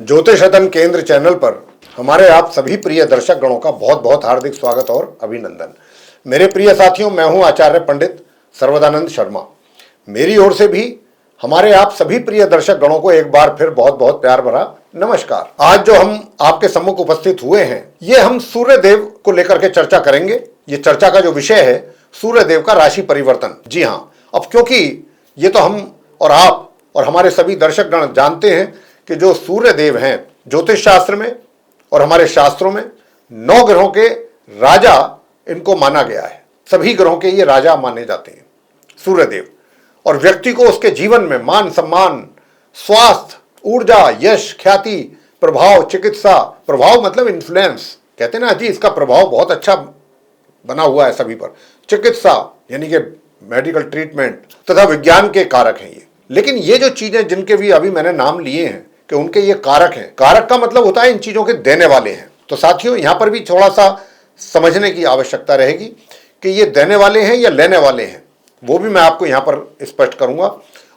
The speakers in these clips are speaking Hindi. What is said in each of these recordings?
ज्योतिष अध्ययन केंद्र चैनल पर हमारे आप सभी प्रिय दर्शक गणों का बहुत बहुत हार्दिक स्वागत और अभिनंदन। मेरे प्रिय साथियों, मैं हूं आचार्य पंडित सर्वदानंद शर्मा। मेरी ओर से भी हमारे आप सभी प्रिय दर्शक गणों को एक बार फिर बहुत बहुत प्यार भरा नमस्कार। आज जो हम आपके सम्मुख उपस्थित हुए हैं, ये हम सूर्य देव को लेकर के चर्चा करेंगे। ये चर्चा का जो विषय है सूर्य देव का राशि परिवर्तन। जी हाँ, अब क्योंकि ये तो हम और आप और हमारे सभी दर्शक गण जानते हैं कि जो सूर्य देव हैं ज्योतिष शास्त्र में और हमारे शास्त्रों में 9 ग्रहों के राजा इनको माना गया है। सभी ग्रहों के ये राजा माने जाते हैं सूर्य देव, और व्यक्ति को उसके जीवन में मान सम्मान, स्वास्थ्य, ऊर्जा, यश, ख्याति, प्रभाव, चिकित्सा, प्रभाव मतलब इन्फ्लुएंस कहते हैं ना जी, इसका प्रभाव बहुत अच्छा बना हुआ है सभी पर। चिकित्सा यानी कि मेडिकल ट्रीटमेंट तथा विज्ञान के कारक हैं ये। लेकिन ये जो चीजें जिनके भी अभी मैंने नाम लिए हैं कि उनके ये कारक हैं, कारक का मतलब होता है इन चीजों के देने वाले हैं। तो साथियों, यहां पर भी थोड़ा सा समझने की आवश्यकता रहेगी कि ये देने वाले हैं या लेने वाले हैं, वो भी मैं आपको यहां पर स्पष्ट करूंगा।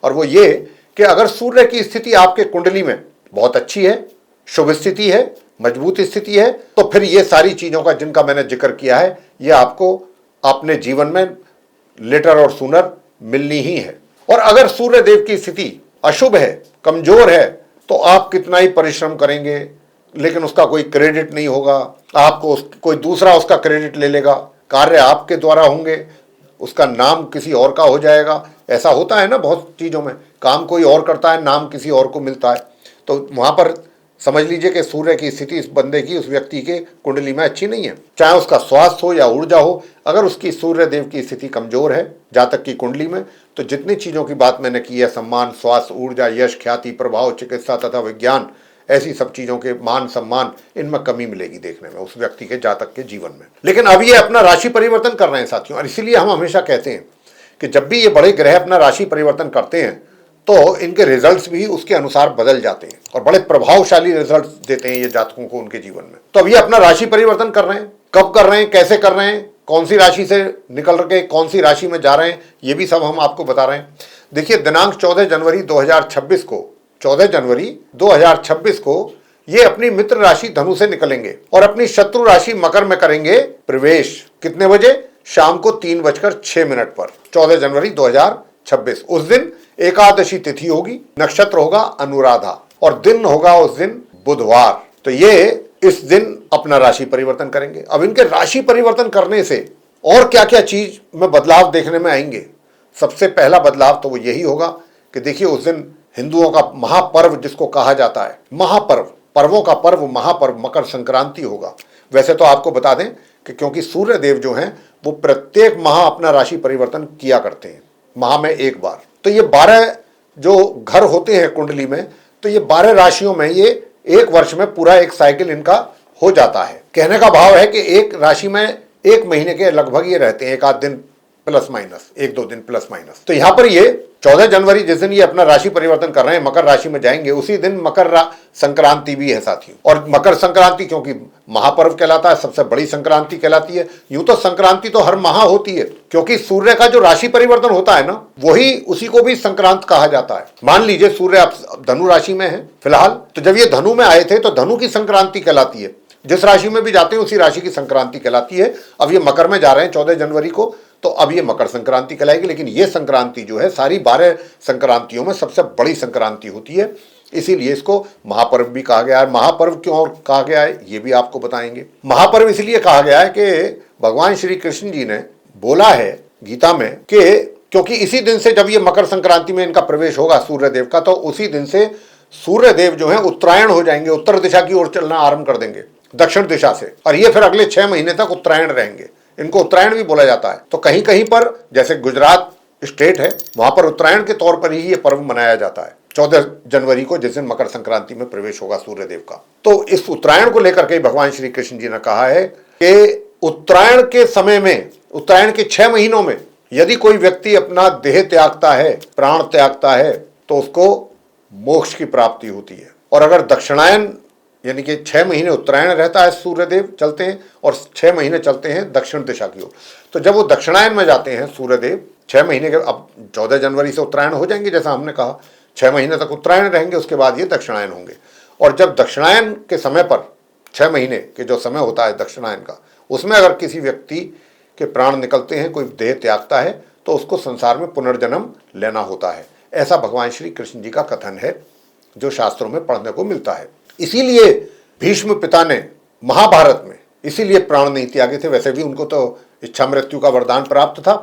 और वो ये कि अगर सूर्य की स्थिति आपके कुंडली में बहुत अच्छी है, शुभ स्थिति है, मजबूत स्थिति है, तो फिर ये सारी चीजों का जिनका मैंने जिक्र किया है ये आपको अपने जीवन में लेटर और सूनर मिलनी ही है। और अगर सूर्य देव की स्थिति अशुभ है, कमजोर है, तो आप कितना ही परिश्रम करेंगे लेकिन उसका कोई क्रेडिट नहीं होगा। आपको कोई दूसरा उसका क्रेडिट ले लेगा, कार्य आपके द्वारा होंगे, उसका नाम किसी और का हो जाएगा। ऐसा होता है ना बहुत चीजों में, काम कोई और करता है, नाम किसी और को मिलता है। तो वहां पर समझ लीजिए कि सूर्य की स्थिति इस बंदे की, उस व्यक्ति के कुंडली में अच्छी नहीं है। चाहे उसका स्वास्थ्य हो या ऊर्जा हो, अगर उसकी सूर्य देव की स्थिति कमजोर है जातक की कुंडली में, तो जितनी चीजों की बात मैंने की है, सम्मान, स्वास्थ्य, ऊर्जा, यश, ख्याति, प्रभाव, चिकित्सा तथा विज्ञान, ऐसी सब चीजों के मान सम्मान, इनमें कमी मिलेगी देखने में उस व्यक्ति के जातक के जीवन में। लेकिन अब ये अपना राशि परिवर्तन कर रहे हैं साथियों, और इसीलिए हम हमेशा कहते हैं कि जब भी ये बड़े ग्रह अपना राशि परिवर्तन करते हैं तो इनके रिजल्ट्स भी उसके अनुसार बदल जाते हैं और बड़े प्रभावशाली रिजल्ट्स देते हैं ये जातकों को उनके जीवन में। तो अब ये अपना राशि परिवर्तन कर रहे हैं, कब कर रहे हैं, कैसे कर रहे हैं, कौन सी राशि से निकल के कौन सी राशि में जा रहे हैं, ये भी सब हम आपको बता रहे हैं। देखिए, दिनांक 14 जनवरी 2026 को 14 जनवरी 2026 को ये अपनी मित्र राशि धनु से निकलेंगे और अपनी शत्रु राशि मकर में करेंगे प्रवेश। कितने बजे? शाम को 3:06 पर 14 जनवरी 2026। उस दिन एकादशी तिथि होगी, नक्षत्र होगा अनुराधा और दिन होगा उस दिन बुधवार। तो ये इस दिन अपना राशि परिवर्तन करेंगे। अब इनके राशि परिवर्तन करने से और क्या क्या चीज में बदलाव देखने में आएंगे। सबसे पहला बदलाव तो वो यही होगा कि देखिए, उस दिन हिंदुओं का महापर्व जिसको कहा जाता है, महापर्व, पर्वों का पर्व, महापर्व मकर संक्रांति होगा। वैसे तो आपको बता दें कि क्योंकि सूर्य देव जो हैं वो प्रत्येक माह अपना राशि परिवर्तन किया करते हैं, माह में एक बार। तो ये 12 जो घर होते हैं कुंडली में, तो ये 12 राशियों में ये एक वर्ष में पूरा एक साइकिल इनका हो जाता है। कहने का भाव है कि एक राशि में एक महीने के लगभग ये रहते हैं, एक आध दिन प्लस माइनस, एक दो दिन प्लस माइनस। तो यहां पर ये 14 जनवरी जिस दिन ये अपना राशि परिवर्तन कर रहे हैं, मकर राशि में जाएंगे, उसी दिन मकर संक्रांति भी है साथियों। और मकर संक्रांति क्योंकि महापर्व कहलाता है, सबसे बड़ी संक्रांति कहलाती है। यूं तो संक्रांति तो हर माह होती है, क्योंकि सूर्य का जो राशि परिवर्तन होता है ना, वही उसी को भी संक्रांत कहा जाता है। मान लीजिए सूर्य अब धनु राशि में है फिलहाल, तो जब ये धनु में आए थे तो धनु की संक्रांति कहलाती है। जिस राशि में भी जाते हैं उसी राशि की संक्रांति कहलाती है। अब ये मकर में जा रहे हैं 14 जनवरी को, तो अब ये मकर संक्रांति कहलाएगी। लेकिन ये संक्रांति जो है सारी 12 संक्रांतियों में सबसे बड़ी संक्रांति होती है, इसीलिए इसको महापर्व भी कहा गया है। महापर्व क्यों और कहा गया है ये भी आपको बताएंगे। महापर्व इसलिए कहा गया है कि भगवान श्री कृष्ण जी ने बोला है गीता में कि क्योंकि इसी दिन से जब ये मकर संक्रांति में इनका प्रवेश होगा सूर्य देव का, तो उसी दिन से सूर्य देव जो है उत्तरायण हो जाएंगे, उत्तर दिशा की ओर चलना आरंभ कर देंगे दक्षिण दिशा से, और ये फिर अगले 6 महीने तक उत्तरायण रहेंगे। इनको उत्तरायण भी बोला जाता है। तो कहीं कहीं पर, जैसे गुजरात स्टेट है, वहां पर उत्तरायण के तौर पर ही ये पर्व मनाया जाता है 14 जनवरी को, जिस दिन मकर संक्रांति में प्रवेश होगा सूर्य देव का। तो इस उत्तरायण को लेकर के भगवान श्री कृष्ण जी ने कहा है कि उत्तरायण के समय में, उत्तरायण के 6 महीनों में यदि कोई व्यक्ति अपना देह त्यागता है, प्राण त्यागता है, तो उसको मोक्ष की प्राप्ति होती है। और अगर दक्षिणायन यानी कि 6 महीने उत्तरायण रहता है, सूर्यदेव चलते हैं और 6 महीने चलते हैं दक्षिण दिशा की ओर। तो जब वो दक्षिणायन में जाते हैं सूर्यदेव 6 महीने के, अब 14 जनवरी से उत्तरायण हो जाएंगे जैसा हमने कहा, 6 महीने तक उत्तरायण रहेंगे, उसके बाद ये दक्षिणायन होंगे। और जब दक्षिणायन के समय पर 6 महीने के जो समय होता है दक्षिणायन का, उसमें अगर किसी व्यक्ति के प्राण निकलते हैं, कोई देह त्यागता है, तो उसको संसार में पुनर्जन्म लेना होता है। ऐसा भगवान श्री कृष्ण जी का कथन है जो शास्त्रों में पढ़ने को मिलता है। इसीलिए भीष्म पिता ने महाभारत में इसीलिए प्राण नहीं त्यागे थे। वैसे भी उनको तो इच्छा मृत्यु का वरदान प्राप्त था,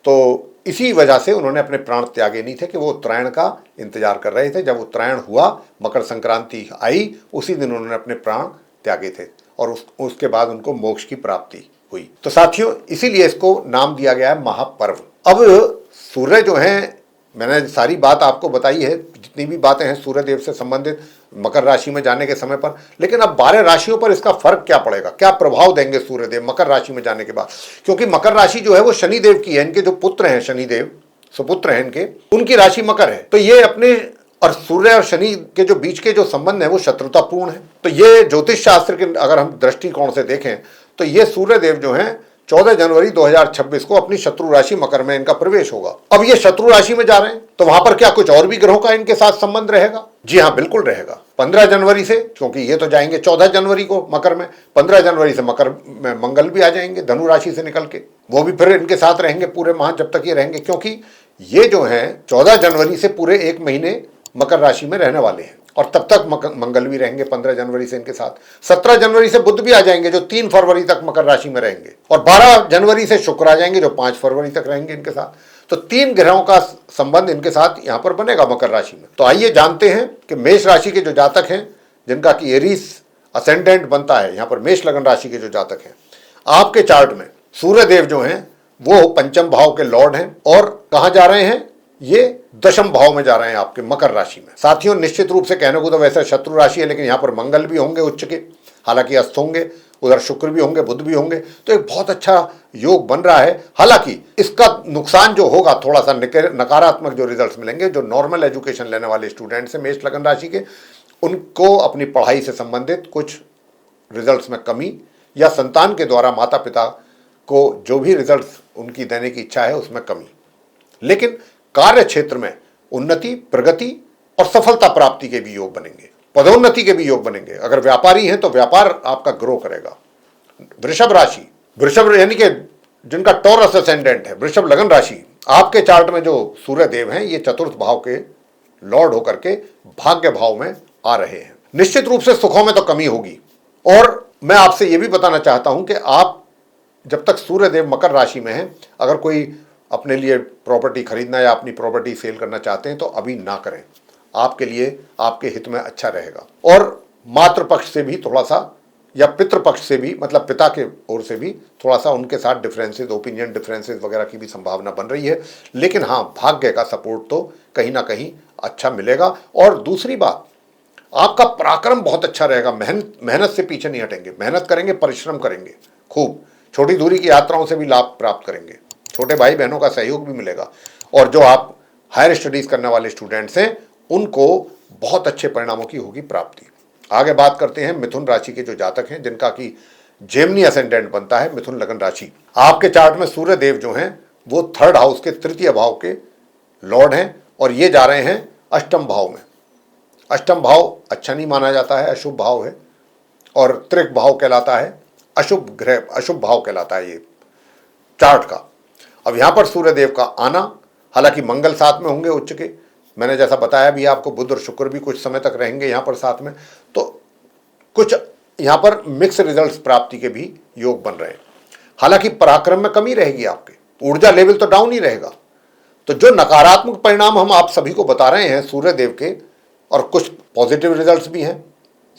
तो इसी वजह से उन्होंने अपने प्राण त्यागे नहीं थे कि वो उत्तरायण का इंतजार कर रहे थे। जब उत्तरायण हुआ, मकर संक्रांति आई, उसी दिन उन्होंने अपने प्राण त्यागे थे और उसके बाद उनको मोक्ष की प्राप्ति हुई। तो साथियों, इसीलिए इसको नाम दिया गया है महापर्व। अब सूर्य जो हैं, मैंने सारी बात आपको बताई है, जितनी भी बातें हैं सूर्य देव से संबंधित मकर राशि में जाने के समय पर। लेकिन अब 12 राशियों पर इसका फर्क क्या पड़ेगा, क्या प्रभाव देंगे सूर्य देव मकर राशि में जाने के बाद? क्योंकि मकर राशि जो है वो शनि देव की है, इनके जो पुत्र हैं शनि देव, सुपुत्र हैं इनके, उनकी राशि मकर है। तो ये अपने और सूर्य और शनि के जो बीच के जो संबंध है वो शत्रुतापूर्ण है। तो ये ज्योतिष शास्त्र के अगर हम दृष्टिकोण से देखें तो ये सूर्य देव जो हैं 14 जनवरी 2026 को अपनी शत्रु राशि मकर में इनका प्रवेश होगा। अब ये शत्रु राशि में जा रहे हैं, तो वहां पर क्या कुछ और भी ग्रहों का इनके साथ संबंध रहेगा? जी हाँ, बिल्कुल रहेगा। 15 जनवरी से, क्योंकि ये तो जाएंगे 14 जनवरी को मकर में, 15 जनवरी से मकर में मंगल भी आ जाएंगे धनु राशि से निकल के, वो भी फिर इनके साथ रहेंगे पूरे माह जब तक ये रहेंगे। क्योंकि ये जो है 14 जनवरी से पूरे 1 महीने मकर राशि में रहने वाले हैं और तब तक मंगल भी रहेंगे 15 जनवरी से इनके साथ। 17 जनवरी से बुध भी आ जाएंगे जो 3 फरवरी तक मकर राशि में रहेंगे, और 12 जनवरी से शुक्र आ जाएंगे जो 5 फरवरी तक रहेंगे इनके साथ। तो 3 ग्रहों का संबंध इनके साथ यहां पर बनेगा मकर राशि में। तो आइए जानते हैं कि मेष राशि के जो जातक हैं, जिनका कि एरीज असेंडेंट बनता है, यहां पर मेष लगन राशि के जो जातक हैं, आपके चार्ट में सूर्य देव जो हैं वो पंचम भाव के लॉर्ड हैं और कहां जा रहे हैं? ये दशम भाव में जा रहे हैं आपके मकर राशि में। साथियों, निश्चित रूप से कहने को तो वैसे शत्रु राशि है, लेकिन यहां पर मंगल भी होंगे उच्च के, हालांकि अस्त होंगे, उधर शुक्र भी होंगे, बुध भी होंगे, तो एक बहुत अच्छा योग बन रहा है। हालांकि इसका नुकसान जो होगा, थोड़ा सा नकारात्मक जो रिजल्ट्स मिलेंगे, जो नॉर्मल एजुकेशन लेने वाले स्टूडेंट्स हैं मेष लगन राशि के, उनको अपनी पढ़ाई से संबंधित कुछ रिजल्ट्स में कमी, या संतान के द्वारा माता पिता को जो भी रिजल्ट्स उनकी देने की इच्छा है उसमें कमी। लेकिन कार्य क्षेत्र में उन्नति, प्रगति और सफलता प्राप्ति के भी योग बनेंगे, पदोन्नति के भी योग बनेंगे। अगर व्यापारी हैं तो व्यापार आपका ग्रो करेगा। वृषभ राशि, वृषभ यानी कि जिनका टॉरस असेंडेंट है, वृषभ लगन राशि, आपके चार्ट में जो सूर्य देव हैं ये चतुर्थ भाव के लॉर्ड होकर के भाग्य भाव में आ रहे हैं। निश्चित रूप से सुखों में तो कमी होगी, और मैं आपसे ये भी बताना चाहता हूं कि आप जब तक सूर्य देव मकर राशि में हैं, अगर कोई अपने लिए प्रॉपर्टी खरीदना या अपनी प्रॉपर्टी सेल करना चाहते हैं तो अभी ना करें, आपके लिए, आपके हित में अच्छा रहेगा। और मातृपक्ष से भी थोड़ा सा, या पितृपक्ष से भी, मतलब पिता के ओर से भी थोड़ा सा उनके साथ डिफरेंसेस, ओपिनियन डिफरेंसेस वगैरह की भी संभावना बन रही है। लेकिन हाँ, भाग्य का सपोर्ट तो कहीं ना कहीं अच्छा मिलेगा। और दूसरी बात, आपका पराक्रम बहुत अच्छा रहेगा। मेहनत से पीछे नहीं हटेंगे, मेहनत करेंगे, परिश्रम करेंगे खूब, छोटी दूरी की यात्राओं से भी लाभ प्राप्त करेंगे, छोटे भाई बहनों का सहयोग भी मिलेगा। और जो आप हायर स्टडीज करने वाले स्टूडेंट्स हैं उनको बहुत अच्छे परिणामों की होगी प्राप्ति। आगे बात करते हैं मिथुन राशि के जो जातक हैं, जिनका कि जेमिनी असेंडेंट बनता है, मिथुन लगन राशि। आपके चार्ट में सूर्य देव जो हैं वो 3rd हाउस के, तृतीय भाव के लॉर्ड हैं और ये जा रहे हैं अष्टम भाव में। अष्टम भाव अच्छा नहीं माना जाता है, अशुभ भाव है, और त्रिक भाव कहलाता है, अशुभ ग्रह, अशुभ भाव कहलाता है ये चार्ट का। अब यहां पर सूर्य देव का आना, हालांकि मंगल साथ में होंगे उच्च के, मैंने जैसा बताया भी आपको, बुध और शुक्र भी कुछ समय तक रहेंगे यहां पर साथ में, तो कुछ यहां पर मिक्स रिजल्ट्स प्राप्ति के भी योग बन रहे हैं। हालांकि पराक्रम में कमी रहेगी, आपके ऊर्जा लेवल तो डाउन ही रहेगा। तो जो नकारात्मक परिणाम हम आप सभी को बता रहे हैं सूर्य देव के, और कुछ पॉजिटिव रिजल्ट्स भी हैं,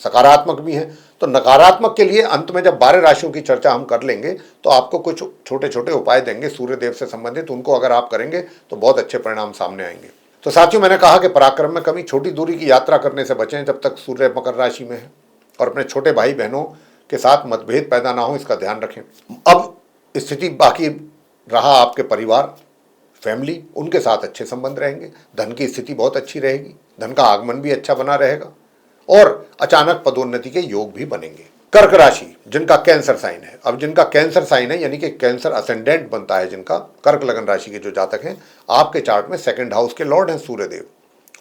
सकारात्मक भी हैं, तो नकारात्मक के लिए अंत में जब 12 राशियों की चर्चा हम कर लेंगे तो आपको कुछ छोटे छोटे उपाय देंगे सूर्य देव से संबंधित, उनको अगर आप करेंगे तो बहुत अच्छे परिणाम सामने आएंगे। तो साथियों, मैंने कहा कि पराक्रम में कमी, छोटी दूरी की यात्रा करने से बचें जब तक सूर्य मकर राशि में है, और अपने छोटे भाई बहनों के साथ मतभेद पैदा ना हो, इसका ध्यान रखें। अब स्थिति बाकी रहा आपके परिवार, फैमिली, उनके साथ अच्छे संबंध रहेंगे, धन की स्थिति बहुत अच्छी रहेगी, धन का आगमन भी अच्छा बना रहेगा, और अचानक पदोन्नति के योग भी बनेंगे। कर्क राशि, जिनका कैंसर साइन है, अब जिनका कैंसर साइन है यानी कि कैंसर असेंडेंट बनता है जिनका, कर्क लगन राशि के जो जातक हैं, आपके चार्ट में 2nd हाउस के लॉर्ड हैं सूर्य देव,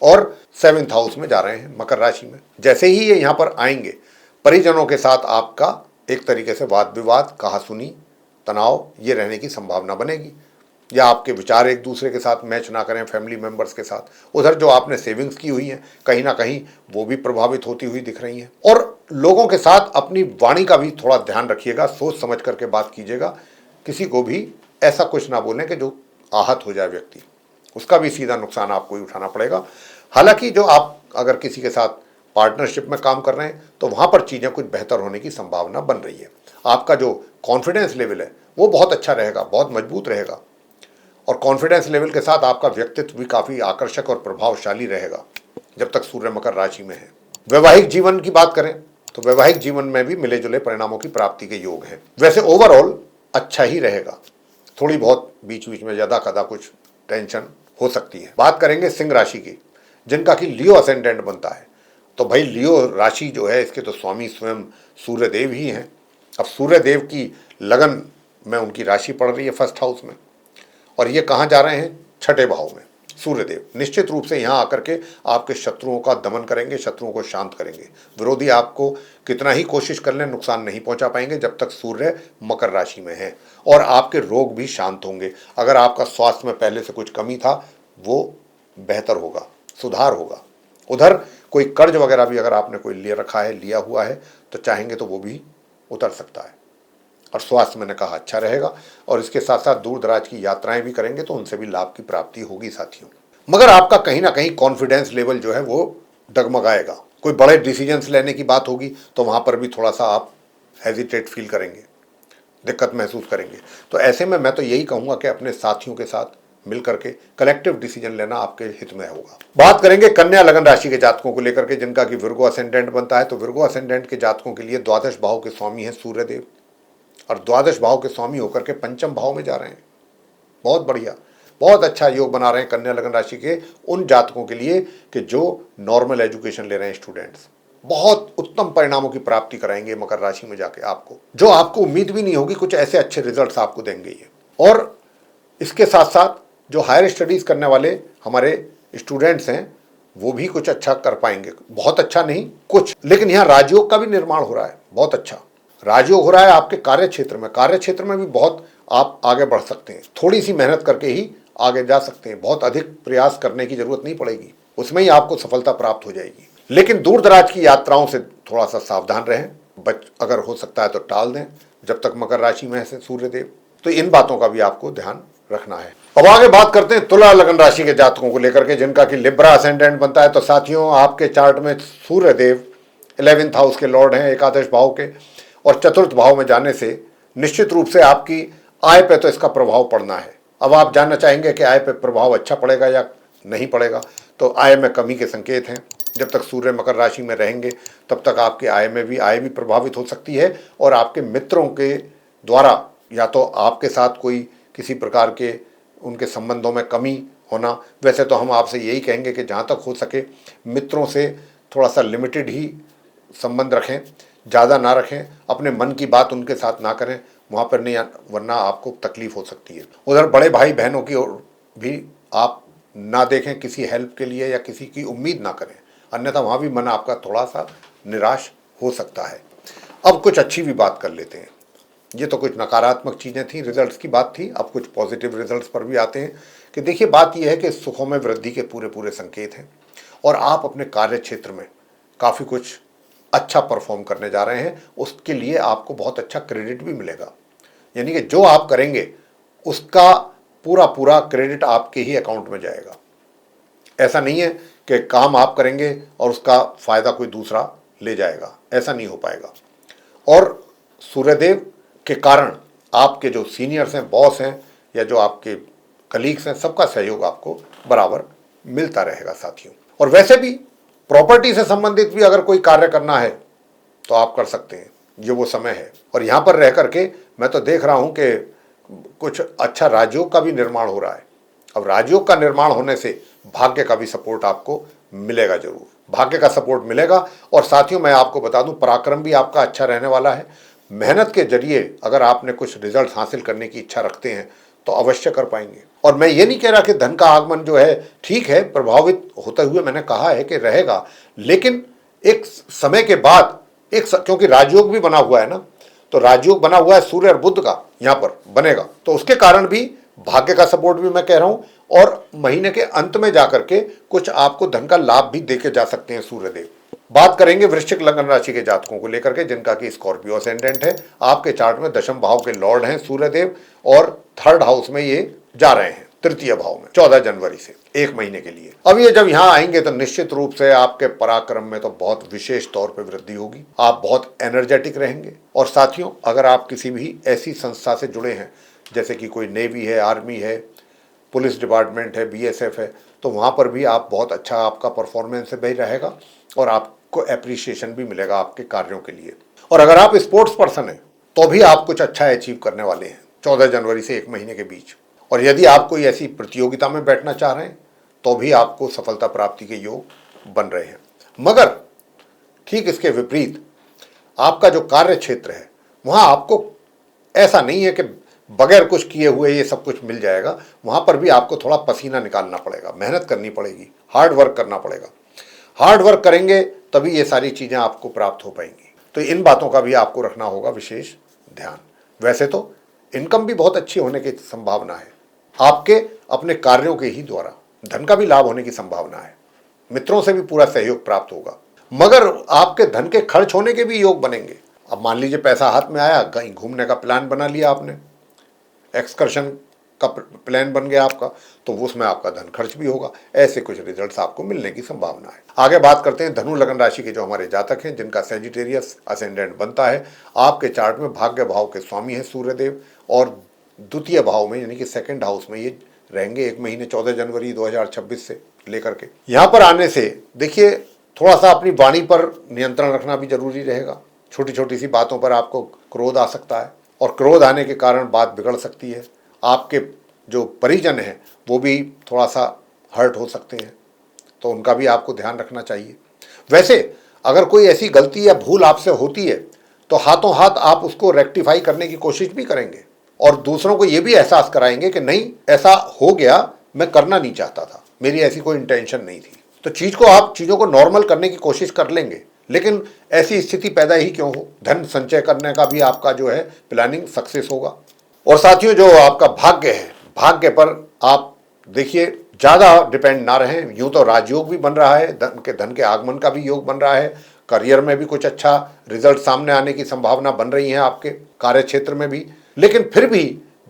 और 7th हाउस में जा रहे हैं, मकर राशि में। जैसे ही ये यहाँ पर आएंगे, परिजनों के साथ आपका एक तरीके से वाद विवाद, कहासुनी, तनाव ये रहने की संभावना बनेगी, या आपके विचार एक दूसरे के साथ मैच ना करें फैमिली मेंबर्स के साथ। उधर जो आपने सेविंग्स की हुई हैं कहीं ना कहीं वो भी प्रभावित होती हुई दिख रही हैं। और लोगों के साथ अपनी वाणी का भी थोड़ा ध्यान रखिएगा, सोच समझ करके बात कीजिएगा। किसी को भी ऐसा कुछ ना बोलें कि जो आहत हो जाए व्यक्ति, उसका भी सीधा नुकसान आपको ही उठाना पड़ेगा। हालांकि जो आप अगर किसी के साथ पार्टनरशिप में काम कर रहे हैं तो वहाँ पर चीज़ें कुछ बेहतर होने की संभावना बन रही है। आपका जो कॉन्फिडेंस लेवल है वो बहुत अच्छा रहेगा, बहुत मजबूत रहेगा, और कॉन्फिडेंस लेवल के साथ आपका व्यक्तित्व भी काफ़ी आकर्षक और प्रभावशाली रहेगा जब तक सूर्य मकर राशि में है। वैवाहिक जीवन की बात करें तो वैवाहिक जीवन में भी मिले जुले परिणामों की प्राप्ति के योग हैं। वैसे ओवरऑल अच्छा ही रहेगा, थोड़ी बहुत बीच बीच में ज़्यादा कदा कुछ टेंशन हो सकती है। बात करेंगे सिंह राशि की, जिनका कि लियो असेंडेंट बनता है। तो भाई लियो राशि जो है इसके तो स्वामी स्वयं सूर्यदेव ही हैं। अब सूर्यदेव की लगन में उनकी राशि पड़ रही है 1st हाउस में, और ये कहाँ जा रहे हैं? 6ठे भाव में। सूर्यदेव निश्चित रूप से यहाँ आकर के आपके शत्रुओं का दमन करेंगे, शत्रुओं को शांत करेंगे। विरोधी आपको कितना ही कोशिश कर लें नुकसान नहीं पहुंचा पाएंगे जब तक सूर्य मकर राशि में है, और आपके रोग भी शांत होंगे। अगर आपका स्वास्थ्य में पहले से कुछ कमी था वो बेहतर होगा, सुधार होगा। उधर कोई कर्ज वगैरह भी अगर आपने कोई ले रखा है, लिया हुआ है, तो चाहेंगे तो वो भी उतर सकता है। और स्वास्थ्य मैंने कहा अच्छा रहेगा, और इसके साथ साथ दूर दराज की यात्राएं भी करेंगे तो उनसे भी लाभ की प्राप्ति होगी साथियों। मगर आपका कहीं ना कहीं कॉन्फिडेंस लेवल जो है वो डगमगाएगा। कोई बड़े डिसीजंस लेने की बात होगी तो वहां पर भी थोड़ा सा आप हेजिटेट फील करेंगे, दिक्कत महसूस करेंगे। तो ऐसे में मैं तो यही कहूंगा कि अपने साथियों के साथ मिलकर के कलेक्टिव डिसीजन लेना आपके हित में होगा। बात करेंगे कन्या लगन राशि के जातकों को लेकर के, जिनका कि विर्गो असेंडेंट बनता है। तो विर्गो असेंडेंट के जातकों के लिए द्वादश भाव के स्वामी हैं सूर्यदेव, और द्वादश भाव के स्वामी होकर के पंचम भाव में जा रहे हैं। बहुत बढ़िया, बहुत अच्छा योग बना रहे हैं कन्या लगन राशि के उन जातकों के लिए कि जो नॉर्मल एजुकेशन ले रहे हैं स्टूडेंट्स। बहुत उत्तम परिणामों की प्राप्ति कराएंगे मकर राशि में जाके आपको, जो आपको उम्मीद भी नहीं होगी, कुछ ऐसे अच्छे रिजल्ट्स आपको देंगे ये। और इसके साथ साथ जो हायर स्टडीज करने वाले हमारे स्टूडेंट्स हैं वो भी कुछ अच्छा कर पाएंगे, बहुत अच्छा नहीं कुछ। लेकिन यहाँ राजयोग का भी निर्माण हो रहा है, बहुत अच्छा राजयोग हो रहा है आपके कार्य क्षेत्र में। कार्य क्षेत्र में भी बहुत आप आगे बढ़ सकते हैं, थोड़ी सी मेहनत करके ही आगे जा सकते हैं, बहुत अधिक प्रयास करने की जरूरत नहीं पड़ेगी, उसमें ही आपको सफलता प्राप्त हो जाएगी। लेकिन दूर दराज की यात्राओं से थोड़ा सा सावधान रहें, अगर हो सकता है तो टाल दें जब तक मकर राशि में है सूर्यदेव। तो इन बातों का भी आपको ध्यान रखना है। अब आगे बात करते हैं तुला लगन राशि के जातकों को लेकर के, जिनका कि लिब्रा असेंडेंट बनता है। तो साथियों आपके चार्ट में सूर्यदेव 11th हाउस के लॉर्ड हैं, एकादश भाव के, और चतुर्थ भाव में जाने से निश्चित रूप से आपकी आय पे तो इसका प्रभाव पड़ना है। अब आप जानना चाहेंगे कि आय पे प्रभाव अच्छा पड़ेगा या नहीं पड़ेगा। तो आय में कमी के संकेत हैं। जब तक सूर्य मकर राशि में रहेंगे तब तक आपके आय भी प्रभावित हो सकती है, और आपके मित्रों के द्वारा या तो आपके साथ कोई किसी प्रकार के उनके संबंधों में कमी होना। वैसे तो हम आपसे यही कहेंगे कि जहाँ तक हो सके मित्रों से थोड़ा सा लिमिटेड ही संबंध रखें, ज़्यादा ना रखें, अपने मन की बात उनके साथ ना करें वहाँ पर, नहीं वरना आपको तकलीफ हो सकती है। उधर बड़े भाई बहनों की ओर भी आप ना देखें, किसी हेल्प के लिए या किसी की उम्मीद ना करें, अन्यथा वहाँ भी मन आपका थोड़ा सा निराश हो सकता है। अब कुछ अच्छी भी बात कर लेते हैं। ये तो कुछ नकारात्मक चीज़ें थी, रिजल्ट्स की बात थी, अब कुछ पॉजिटिव रिजल्ट्स पर भी आते हैं। कि देखिए बात यह है कि सुखों में वृद्धि के पूरे संकेत हैं, और आप अपने कार्य क्षेत्र में काफ़ी कुछ अच्छा परफॉर्म करने जा रहे हैं। उसके लिए आपको बहुत अच्छा क्रेडिट भी मिलेगा, यानी कि जो आप करेंगे उसका पूरा क्रेडिट आपके ही अकाउंट में जाएगा। ऐसा नहीं है कि काम आप करेंगे और उसका फायदा कोई दूसरा ले जाएगा, ऐसा नहीं हो पाएगा। और सूर्यदेव के कारण आपके जो सीनियर्स हैं, बॉस हैं, या जो आपके कलीग्स हैं, सबका सहयोग आपको बराबर मिलता रहेगा साथियों। और वैसे भी प्रॉपर्टी से संबंधित भी अगर कोई कार्य करना है तो आप कर सकते हैं, ये वो समय है। और यहाँ पर रह करके मैं तो देख रहा हूँ कि कुछ अच्छा राजयोग का भी निर्माण हो रहा है। अब राजयोग का निर्माण होने से भाग्य का भी सपोर्ट आपको मिलेगा, जरूर भाग्य का सपोर्ट मिलेगा। और साथियों मैं आपको बता दूं पराक्रम भी आपका अच्छा रहने वाला है। मेहनत के जरिए अगर आपने कुछ रिजल्ट हासिल करने की इच्छा रखते हैं तो अवश्य कर पाएंगे। और मैं ये नहीं कह रहा कि धन का आगमन जो है ठीक है, प्रभावित होते हुए मैंने कहा है कि रहेगा, लेकिन एक समय के बाद क्योंकि राजयोग भी बना हुआ है ना, तो राजयोग बना हुआ है सूर्य और बुध का यहाँ पर बनेगा, तो उसके कारण भी भाग्य का सपोर्ट भी मैं कह रहा हूं, और महीने के अंत में जाकर के कुछ आपको धन का लाभ भी देके जा सकते हैं सूर्यदेव। बात करेंगे वृश्चिक लग्न राशि के जातकों को लेकर के, जिनका कि स्कॉर्पियो असेंडेंट है। आपके चार्ट में दशम भाव के लॉर्ड हैं सूर्यदेव, और थर्ड हाउस में ये जा रहे हैं, तृतीय भाव में 14 जनवरी से 1 महीने के लिए। अब ये जब यहां आएंगे तो निश्चित रूप से आपके पराक्रम में तो बहुत विशेष तौर पे वृद्धि होगी, आप बहुत एनर्जेटिक रहेंगे। और साथियों, अगर आप किसी भी ऐसी संस्था से जुड़े हैं, जैसे कि कोई नेवी है, आर्मी है, पुलिस डिपार्टमेंट है, बीएसएफ है, तो वहां पर भी आप बहुत अच्छा आपका परफॉर्मेंस भी रहेगा और आपको एप्रिसिएशन भी मिलेगा आपके कार्यों के लिए। और अगर आप स्पोर्ट्स पर्सन हैं तो भी आप कुछ अच्छा अचीव करने वाले हैं 14 जनवरी से 1 महीने के बीच। और यदि आप कोई ऐसी प्रतियोगिता में बैठना चाह रहे हैं तो भी आपको सफलता प्राप्ति के योग बन रहे हैं। मगर ठीक इसके विपरीत आपका जो कार्य क्षेत्र है, वहां आपको ऐसा नहीं है कि बगैर कुछ किए हुए ये सब कुछ मिल जाएगा। वहां पर भी आपको थोड़ा पसीना निकालना पड़ेगा, मेहनत करनी पड़ेगी, हार्ड वर्क करना पड़ेगा। हार्ड वर्क करेंगे तभी ये सारी चीजें आपको प्राप्त हो पाएंगी। तो इन बातों का भी आपको रखना होगा विशेष ध्यान। वैसे तो इनकम भी बहुत अच्छी होने की संभावना है, आपके अपने कार्यों के ही द्वारा धन का भी लाभ होने की संभावना है, मित्रों से भी पूरा सहयोग प्राप्त होगा। मगर आपके धन के खर्च होने के भी योग बनेंगे। अब मान लीजिए पैसा हाथ में आया, कहीं घूमने का प्लान बना लिया आपने, एक्सकर्शन का प्लान बन गया आपका, तो उसमें आपका धन खर्च भी होगा। ऐसे कुछ रिजल्ट्स आपको मिलने की संभावना है। आगे बात करते हैं धनु लगन राशि के जो हमारे जातक हैं, जिनका सेजिटेरियस असेंडेंट बनता है। आपके चार्ट में भाग्य भाव के स्वामी है सूर्यदेव, और द्वितीय भाव में यानी कि सेकंड हाउस में ये रहेंगे 1 महीने 14 जनवरी 2026 से लेकर के। यहाँ पर आने से देखिए, थोड़ा सा अपनी वाणी पर नियंत्रण रखना भी जरूरी रहेगा। छोटी छोटी सी बातों पर आपको क्रोध आ सकता है, और क्रोध आने के कारण बात बिगड़ सकती है। आपके जो परिजन हैं वो भी थोड़ा सा हर्ट हो सकते हैं, तो उनका भी आपको ध्यान रखना चाहिए। वैसे अगर कोई ऐसी गलती या भूल आपसे होती है तो हाथों हाथ आप उसको रेक्टिफाई करने की कोशिश भी करेंगे, और दूसरों को ये भी एहसास कराएंगे कि नहीं, ऐसा हो गया, मैं करना नहीं चाहता था, मेरी ऐसी कोई इंटेंशन नहीं थी। तो चीज़ों को नॉर्मल करने की कोशिश कर लेंगे, लेकिन ऐसी स्थिति पैदा ही क्यों हो। धन संचय करने का भी आपका जो है प्लानिंग सक्सेस होगा। और साथियों, जो आपका भाग्य है, भाग्य पर आप देखिए ज़्यादा डिपेंड ना रहें। यूँ तो राजयोग भी बन रहा है, धन के आगमन का भी योग बन रहा है, करियर में भी कुछ अच्छा रिजल्ट सामने आने की संभावना बन रही है आपके कार्य क्षेत्र में भी। लेकिन फिर भी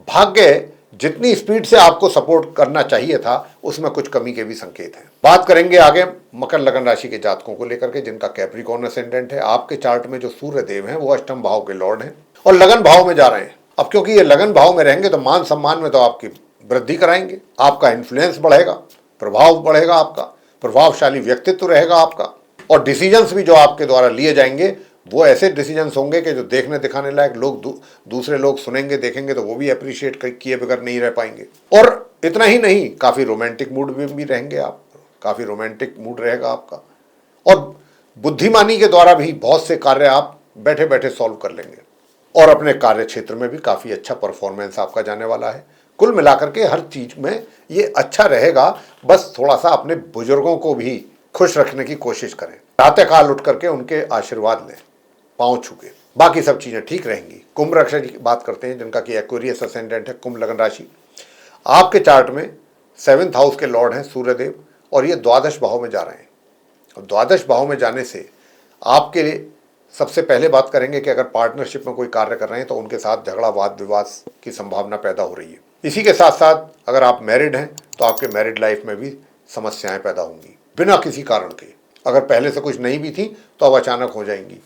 भाग्य जितनी स्पीड से आपको सपोर्ट करना चाहिए था, उसमें कुछ कमी के भी संकेत हैं। बात करेंगे आगे मकर लगन राशि के जातकों को लेकर के, जिनका कैप्रिकॉर्न असेंडेंट है। आपके चार्ट में जो सूर्य देव हैं वो अष्टम भाव के लॉर्ड हैं और लगन भाव में जा रहे हैं। अब क्योंकि ये लगन भाव में रहेंगे तो मान सम्मान में तो आपकी वृद्धि कराएंगे, आपका इन्फ्लुएंस बढ़ेगा, प्रभाव बढ़ेगा, आपका प्रभावशाली व्यक्तित्व रहेगा आपका। और डिसीजंस भी जो आपके द्वारा लिए जाएंगे वो ऐसे डिसीजंस होंगे कि जो देखने दिखाने लायक लोग दूसरे लोग सुनेंगे, देखेंगे तो वो भी अप्रिशिएट किए बगैर नहीं रह पाएंगे। और इतना ही नहीं, काफ़ी रोमांटिक मूड में भी रहेंगे आप, काफ़ी रोमांटिक मूड रहेगा आपका। और बुद्धिमानी के द्वारा भी बहुत से कार्य आप बैठे बैठे सॉल्व कर लेंगे, और अपने कार्य क्षेत्र में भी काफ़ी अच्छा परफॉर्मेंस आपका जाने वाला है। कुल मिलाकर के हर चीज़ में ये अच्छा रहेगा। बस थोड़ा सा अपने बुजुर्गों को भी खुश रखने की कोशिश करें, प्रातःकाल उठ करके उनके आशीर्वाद लें, पाँव छू के, बाकी सब चीज़ें ठीक रहेंगी। कुंभ राशि की बात करते हैं, जिनका कि एक्वेरियस असेंडेंट है, कुंभ लगन राशि। आपके चार्ट में 7th हाउस के लॉर्ड हैं सूर्यदेव, और ये द्वादश भाव में जा रहे हैं। और द्वादश भाव में जाने से आपके लिए सबसे पहले बात करेंगे कि अगर पार्टनरशिप में कोई कार्य कर रहे हैं तो उनके साथ झगड़ा वाद विवाद की संभावना पैदा हो रही है। इसी के साथ साथ अगर आप मैरिड हैं तो आपके मैरिड लाइफ में भी समस्याएं पैदा होंगी बिना किसी कारण के। अगर पहले से कुछ नहीं भी थी तो अब अचानक हो जाएंगी।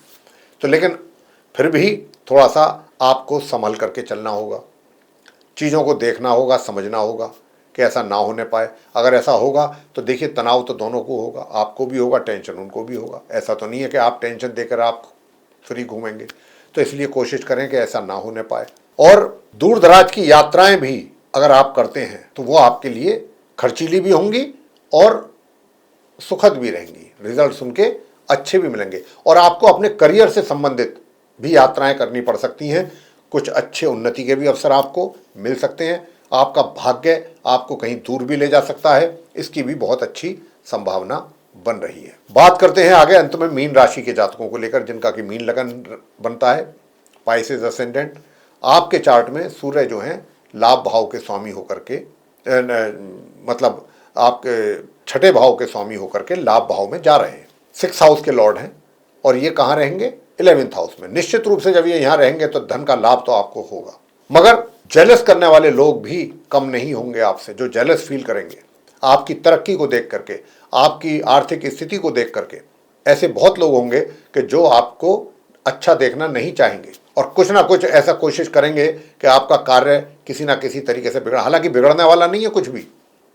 तो लेकिन फिर भी थोड़ा सा आपको संभल करके चलना होगा, चीज़ों को देखना होगा, समझना होगा कि ऐसा ना होने पाए। अगर ऐसा होगा तो देखिए, तनाव तो दोनों को होगा, आपको भी होगा, टेंशन उनको भी होगा। ऐसा तो नहीं है कि आप टेंशन देकर आप फ्री घूमेंगे। तो इसलिए कोशिश करें कि ऐसा ना होने पाए। और दूर दराज की यात्राएं भी अगर आप करते हैं तो वो आपके लिए खर्चीली भी होंगी और सुखद भी रहेंगी। रिजल्ट उनके अच्छे भी मिलेंगे, और आपको अपने करियर से संबंधित भी यात्राएं करनी पड़ सकती हैं। कुछ अच्छे उन्नति के भी अवसर आपको मिल सकते हैं। आपका भाग्य आपको कहीं दूर भी ले जा सकता है, इसकी भी बहुत अच्छी संभावना बन रही है। बात करते हैं आगे अंत में मीन राशि के जातकों को लेकर, जिनका कि मीन लगन बनता है, पाइसेस असेंडेंट। आपके चार्ट में सूर्य जो है लाभ भाव के स्वामी होकर के मतलब आपके छठे भाव के स्वामी होकर के लाभ भाव में जा रहे हैं, 6th हाउस के लॉर्ड हैं, और ये कहाँ रहेंगे? 11th हाउस में। निश्चित रूप से जब ये यहाँ रहेंगे तो धन का लाभ तो आपको होगा, मगर जेलस करने वाले लोग भी कम नहीं होंगे आपसे, जो जेलस फील करेंगे आपकी तरक्की को देख करके, आपकी आर्थिक स्थिति को देख करके। ऐसे बहुत लोग होंगे कि जो आपको अच्छा देखना नहीं चाहेंगे और कुछ ना कुछ ऐसा कोशिश करेंगे कि आपका कार्य किसी ना किसी तरीके से बिगड़, हालांकि बिगड़ने वाला नहीं है कुछ भी,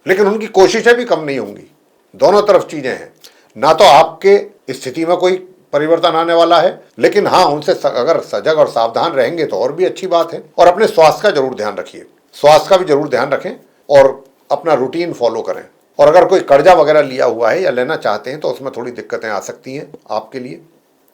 लेकिन उनकी कोशिशें भी कम नहीं होंगी। दोनों तरफ चीजें हैं, ना तो आपके स्थिति में कोई परिवर्तन आने वाला है, लेकिन हाँ, उनसे अगर सजग और सावधान रहेंगे तो और भी अच्छी बात है। और अपने स्वास्थ्य का जरूर ध्यान रखिए, स्वास्थ्य का भी जरूर ध्यान रखें और अपना रूटीन फॉलो करें। और अगर कोई कर्जा वगैरह लिया हुआ है या लेना चाहते हैं तो उसमें थोड़ी दिक्कतें आ सकती हैं आपके लिए।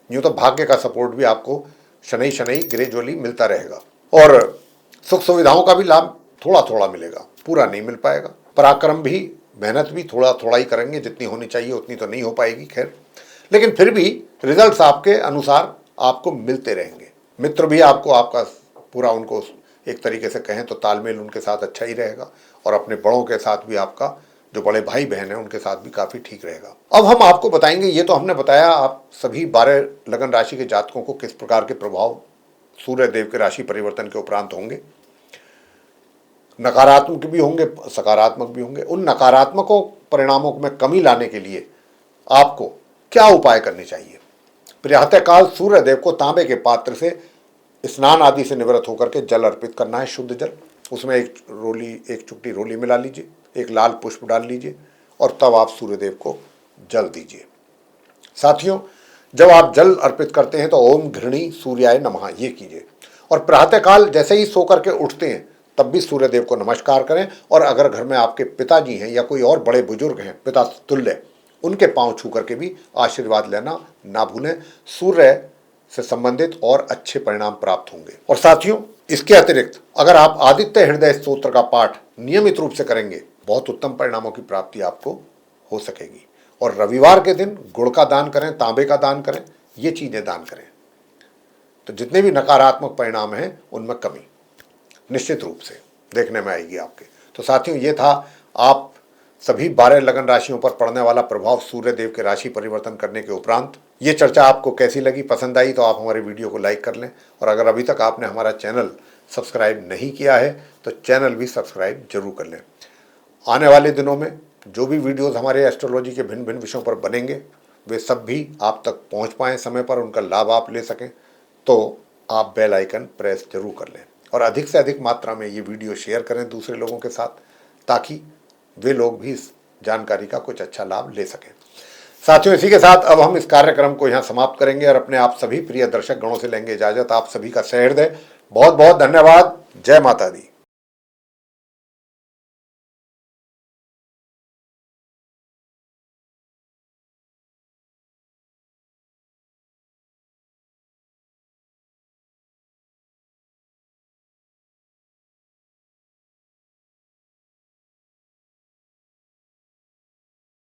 यूँ तो भाग्य का सपोर्ट भी आपको शनि शनि ग्रेजुअली मिलता रहेगा, और सुख सुविधाओं का भी लाभ थोड़ा थोड़ा मिलेगा, पूरा नहीं मिल पाएगा। पराक्रम भी, मेहनत भी थोड़ा थोड़ा ही करेंगे, जितनी होनी चाहिए उतनी तो नहीं हो पाएगी, खैर, लेकिन फिर भी रिजल्ट्स आपके अनुसार आपको मिलते रहेंगे। मित्र भी आपको आपका पूरा, उनको एक तरीके से कहें तो तालमेल उनके साथ अच्छा ही रहेगा, और अपने बड़ों के साथ भी आपका, जो बड़े भाई बहन हैं उनके साथ भी काफ़ी ठीक रहेगा। अब हम आपको बताएंगे, ये तो हमने बताया आप सभी 12 लगन राशि के जातकों को किस प्रकार के प्रभाव सूर्य देव के राशि परिवर्तन के उपरांत होंगे। नकारात्मक भी होंगे, सकारात्मक भी होंगे। उन नकारात्मकों परिणामों में कमी लाने के लिए आपको क्या उपाय करने चाहिए? प्रातःकाल सूर्य देव को तांबे के पात्र से स्नान आदि से निवृत्त होकर के जल अर्पित करना है, शुद्ध जल। उसमें एक चुटकी रोली मिला लीजिए, एक लाल पुष्प डाल लीजिए, और तब आप सूर्यदेव को जल दीजिए। साथियों, जब आप जल अर्पित करते हैं तो ओम घृणी सूर्याय नमः ये कीजिए, और प्रातःकाल जैसे ही सो करके उठते हैं तब भी सूर्यदेव को नमस्कार करें। और अगर घर में आपके पिताजी हैं या कोई और बड़े बुजुर्ग हैं, पिता तुल्य, उनके पांव छू करके भी आशीर्वाद लेना ना भूलें। सूर्य से संबंधित और अच्छे परिणाम प्राप्त होंगे। और साथियों, इसके अतिरिक्त अगर आप आदित्य हृदय स्तोत्र का पाठ नियमित रूप से करेंगे, बहुत उत्तम परिणामों की प्राप्ति आपको हो सकेगी। और रविवार के दिन गुड़ का दान करें, तांबे का दान करें, ये चीजें दान करें, तो जितने भी नकारात्मक परिणाम हैं उनमें कमी निश्चित रूप से देखने में आएगी आपके। तो साथियों, ये था आप सभी 12 लगन राशियों पर पड़ने वाला प्रभाव सूर्य देव के राशि परिवर्तन करने के उपरांत। ये चर्चा आपको कैसी लगी? पसंद आई तो आप हमारे वीडियो को लाइक कर लें, और अगर अभी तक आपने हमारा चैनल सब्सक्राइब नहीं किया है तो चैनल भी सब्सक्राइब जरूर कर लें। आने वाले दिनों में जो भी वीडियोस हमारे एस्ट्रोलॉजी के भिन्न भिन्न विषयों पर बनेंगे, वे सब भी आप तक पहुंच पाएँ समय पर, उनका लाभ आप ले सकें, तो आप बेल आइकन प्रेस जरूर कर लें, और अधिक से अधिक मात्रा में ये वीडियो शेयर करें दूसरे लोगों के साथ, ताकि वे लोग भी इस जानकारी का कुछ अच्छा लाभ ले सकें। साथियों, इसी के साथ अब हम इस कार्यक्रम को यहाँ समाप्त करेंगे और अपने आप सभी प्रिय दर्शक गणों से लेंगे इजाजत। आप सभी का सहृदय बहुत बहुत धन्यवाद। जय माता दी।